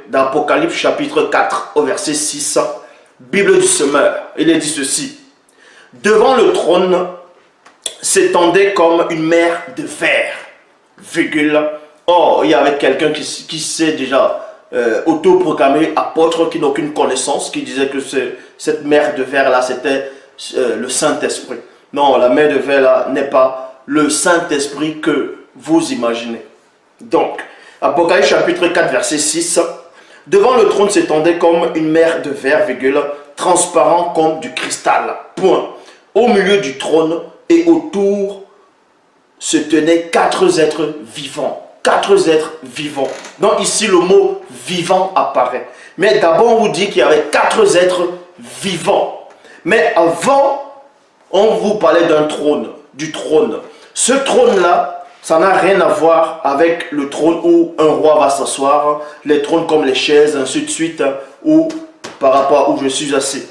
d'Apocalypse chapitre 4 au verset 6, Bible du semeur, il est dit ceci. Devant le trône s'étendait comme une mer de fer, virgule. Or, il y avait quelqu'un qui s'est déjà autoproclamé apôtre, qui n'a aucune connaissance, qui disait que cette mer de fer là, c'était le Saint-Esprit. Non, la mer de fer là n'est pas le Saint-Esprit que vous imaginez. Donc, Apocalypse chapitre 4 verset 6, devant le trône s'étendait comme une mer de verre, virgule, transparent comme du cristal, point. Au milieu du trône et autour se tenaient 4 êtres vivants. 4 êtres vivants. Donc ici le mot vivant apparaît. Mais d'abord on vous dit qu'il y avait 4 êtres vivants. Mais avant, on vous parlait d'un trône, du trône. Ce trône-là, ça n'a rien à voir avec le trône où un roi va s'asseoir, les trônes comme les chaises, ainsi de suite, ou par rapport à où je suis assis.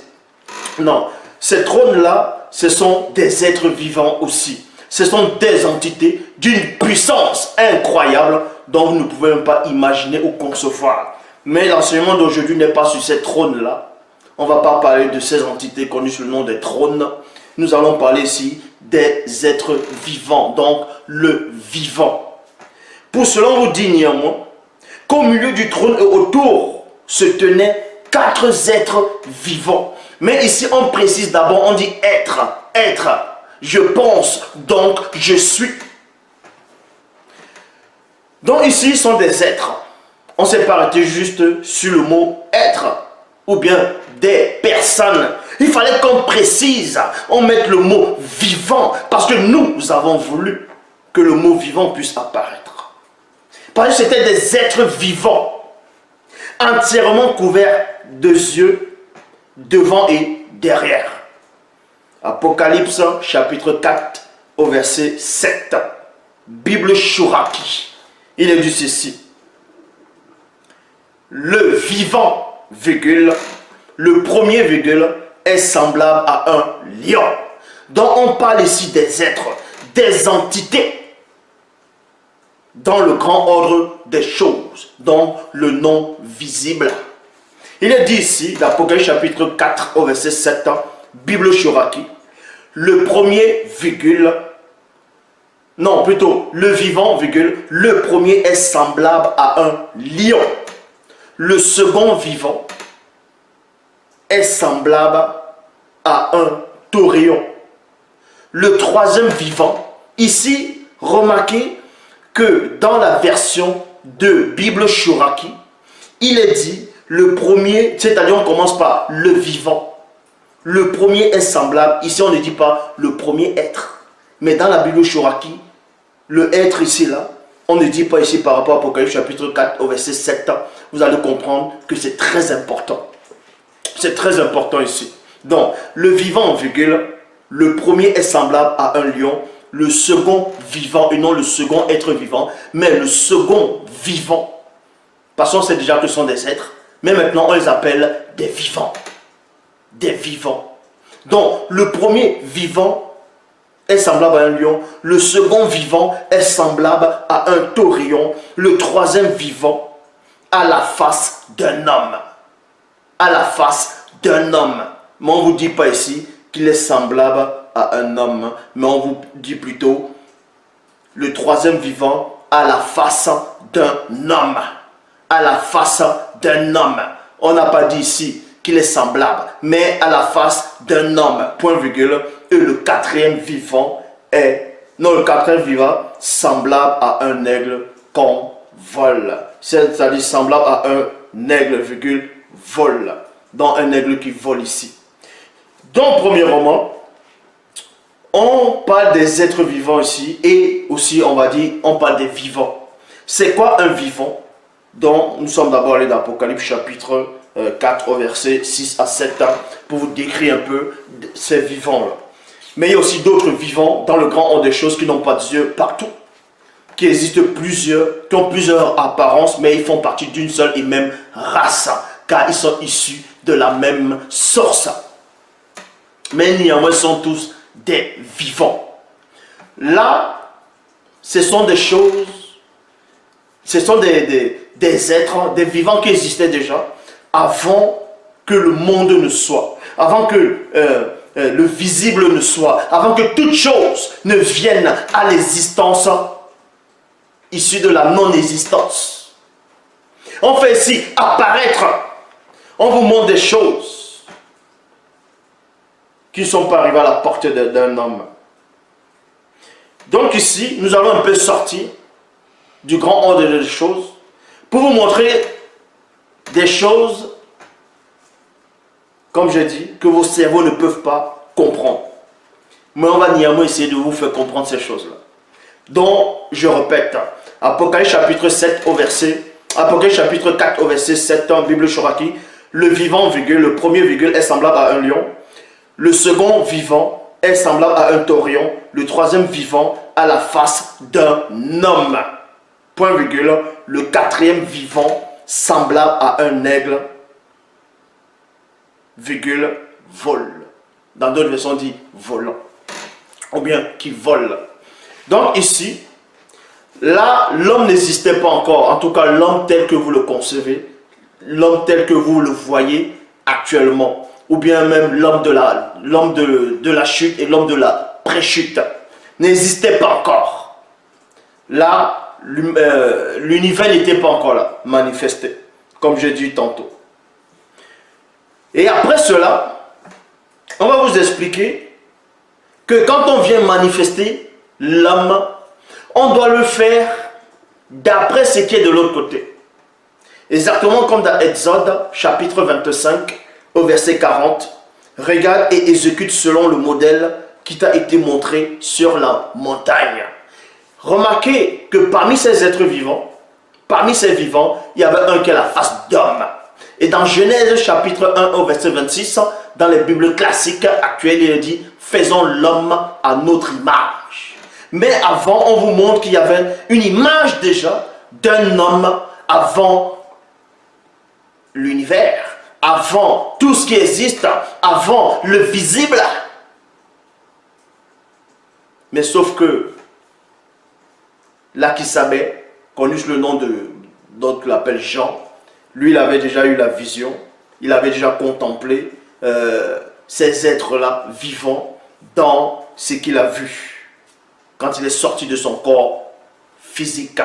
Non, ces trônes-là, ce sont des êtres vivants aussi. Ce sont des entités d'une puissance incroyable dont vous ne pouvez même pas imaginer ou concevoir. Mais l'enseignement d'aujourd'hui n'est pas sur ces trônes-là. On ne va pas parler de ces entités connues sous le nom des trônes. Nous allons parler ici des êtres vivants, donc le vivant. Pour cela, on vous dit néanmoins qu'au milieu du trône et autour se tenaient 4 êtres vivants. Mais ici, on précise d'abord, on dit être, être. Je pense, donc je suis. Donc ici, ils sont des êtres. On ne s'est pas arrêté juste sur le mot être ou bien des personnes. Il fallait qu'on précise, on mette le mot vivant parce que nous avons voulu que le mot vivant puisse apparaître. Parce que c'était des êtres vivants, entièrement couverts de yeux, devant et derrière. Apocalypse chapitre 4 au verset 7. Bible Shuraki. Il est dit ceci. Le vivant, virgule, le premier, virgule, est semblable à un lion. Donc on parle ici des êtres, des entités, dans le grand ordre des choses, dont le non visible. Il est dit ici, d'Apocalypse chapitre 4 au verset 7, Bible Shuraki, le premier, virgule, non plutôt, le vivant, virgule, le premier est semblable à un lion. Le second vivant est semblable à un taurillon. Le troisième vivant, ici, remarquez que dans la version de Bible Shuraki, il est dit, le premier, c'est-à-dire on commence par le vivant. Le premier est semblable, ici on ne dit pas le premier être. Mais dans la Bible Shuraki, le être ici là, on ne dit pas ici par rapport à Apocalypse chapitre 4 au verset 7. Vous allez comprendre que c'est très important. C'est très important ici. Donc, le vivant, virgule, le premier est semblable à un lion, le second vivant, et non le second être vivant, mais le second vivant. Parce qu'on sait déjà que ce sont des êtres, mais maintenant on les appelle des vivants. Des vivants. Donc, le premier vivant est semblable à un lion, le second vivant est semblable à un taurillon, le troisième vivant à la face d'un homme. À la face d'un homme. Mais on ne vous dit pas ici qu'il est semblable à un homme, mais on vous dit plutôt le troisième vivant à la face d'un homme. À la face d'un homme. On n'a pas dit ici qu'il est semblable, mais à la face d'un homme, point virgule, et le quatrième vivant est, non, le quatrième vivant semblable à un aigle qu'on vole. C'est-à-dire semblable à un aigle, virgule, vole. Dans un aigle qui vole ici. Donc, premièrement, on parle des êtres vivants ici, et aussi, on va dire, on parle des vivants. C'est quoi un vivant? Donc, nous sommes d'abord allés dans Apocalypse chapitre 4 au verset 6 à 7 pour vous décrire un peu ces vivants-là. Mais il y a aussi d'autres vivants dans le grand ordre des choses qui n'ont pas d'yeux partout. Qui existent plusieurs, qui ont plusieurs apparences, mais ils font partie d'une seule et même race, car ils sont issus de la même source. Mais néanmoins, ils sont tous des vivants. Là, ce sont des choses, ce sont des des êtres, des vivants qui existaient déjà avant que le monde ne soit, avant que le visible ne soit, avant que toute chose ne vienne à l'existence issue de la non-existence. On fait ici apparaître, on vous montre des choses qui ne sont pas arrivées à la portée d'un homme. Donc ici, nous allons un peu sortir du grand ordre des choses pour vous montrer des choses, comme je dis, que vos cerveaux ne peuvent pas comprendre. Mais on va néanmoins essayer de vous faire comprendre ces choses-là. Donc, je répète, Apocalypse chapitre 7 au verset, Apocalypse chapitre 4 au verset 7, en Bible Shoraki, le vivant, virgule, le premier virgule est semblable à un lion, le second vivant est semblable à un taurion, le troisième vivant à la face d'un homme. Point virgule, le quatrième vivant semblable à un aigle, virgule, vole. Dans d'autres versions, on dit volant. Ou bien qui vole. Donc ici, là, l'homme n'existait pas encore. En tout cas, l'homme tel que vous le concevez, l'homme tel que vous le voyez actuellement. Ou bien même l'homme de la chute et l'homme de la pré-chute n'existait pas encore. Là, l'univers n'était pas encore là, manifesté, comme j'ai dit tantôt. Et après cela, on va vous expliquer que quand on vient manifester l'homme, on doit le faire d'après ce qui est de l'autre côté. Exactement comme dans Exode, chapitre 25, au verset 40. Regarde et exécute selon le modèle qui t'a été montré sur la montagne. Remarquez que parmi ces êtres vivants, il y avait un qui a la face d'homme. Et dans Genèse chapitre 1 au verset 26, dans les Bibles classiques actuelles, il est dit « Faisons l'homme à notre image ». Mais avant, on vous montre qu'il y avait une image déjà d'un homme avant l'univers, avant tout ce qui existe, avant le visible. Mais sauf que Lakisabé, connu sous le nom de d'autres l'appellent Jean, lui il avait déjà eu la vision, il avait déjà contemplé ces êtres-là vivants dans ce qu'il a vu quand il est sorti de son corps physique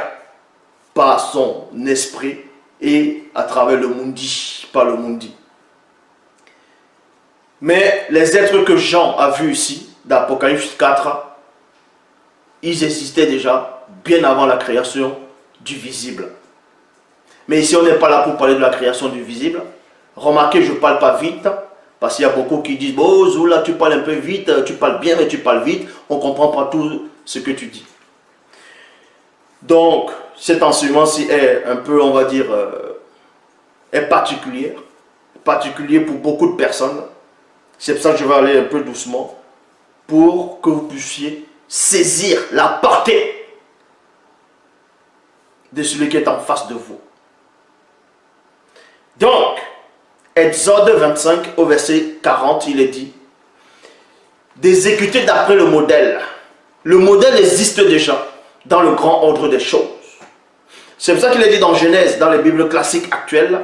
par son esprit et à travers le mundi, par le mundi. Mais les êtres que Jean a vus ici, d'Apocalypse 4, ils existaient déjà bien avant la création du visible. Mais ici, on n'est pas là pour parler de la création du visible. Remarquez, je ne parle pas vite, parce qu'il y a beaucoup qui disent « Oh, Zoula, tu parles un peu vite, tu parles bien, mais tu parles vite, on ne comprend pas tout ce que tu dis. » Donc, cet enseignement-ci est un peu, on va dire, est particulier pour beaucoup de personnes. C'est pour ça que je vais aller un peu doucement, pour que vous puissiez saisir la portée de celui qui est en face de vous. Donc, Exode 25 au verset 40, il est dit d'exécuter d'après le modèle. Le modèle existe déjà dans le grand ordre des choses. C'est pour ça qu'il est dit dans Genèse, dans les Bibles classiques actuelles,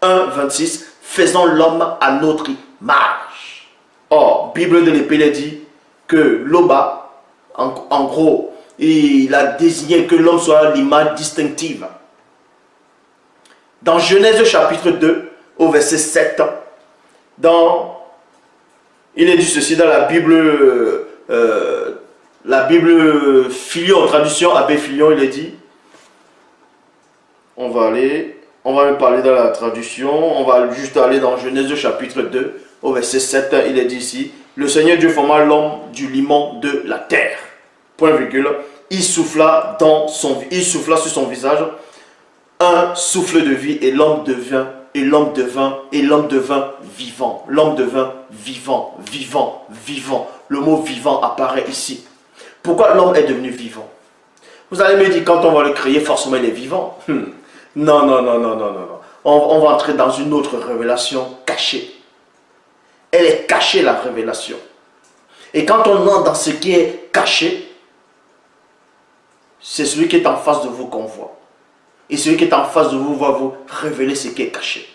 1, 26, faisons l'homme à notre image. Or, Bible de l'épée, il est dit que Loba, en gros, il a désigné que l'homme soit l'image distinctive. Dans Genèse chapitre 2, au verset 7, il est dit ceci dans la Bible Filion, traduction Abbé Filion, il est dit, on va même parler dans la traduction, on va juste aller dans Genèse chapitre 2, au verset 7, il est dit ici, le Seigneur Dieu forma l'homme du limon de la terre. Point virgule, il souffla sur son visage un souffle de vie et l'homme devint vivant. L'homme devint vivant, vivant, vivant. Le mot vivant apparaît ici. Pourquoi l'homme est devenu vivant? Vous allez me dire, quand on va le créer, forcément il est vivant. Non, non, non, non, non, non. On va entrer dans une autre révélation cachée. Elle est cachée, la révélation. Et quand on entre dans ce qui est caché, c'est celui qui est en face de vous qu'on voit. Et celui qui est en face de vous va vous révéler ce qui est caché.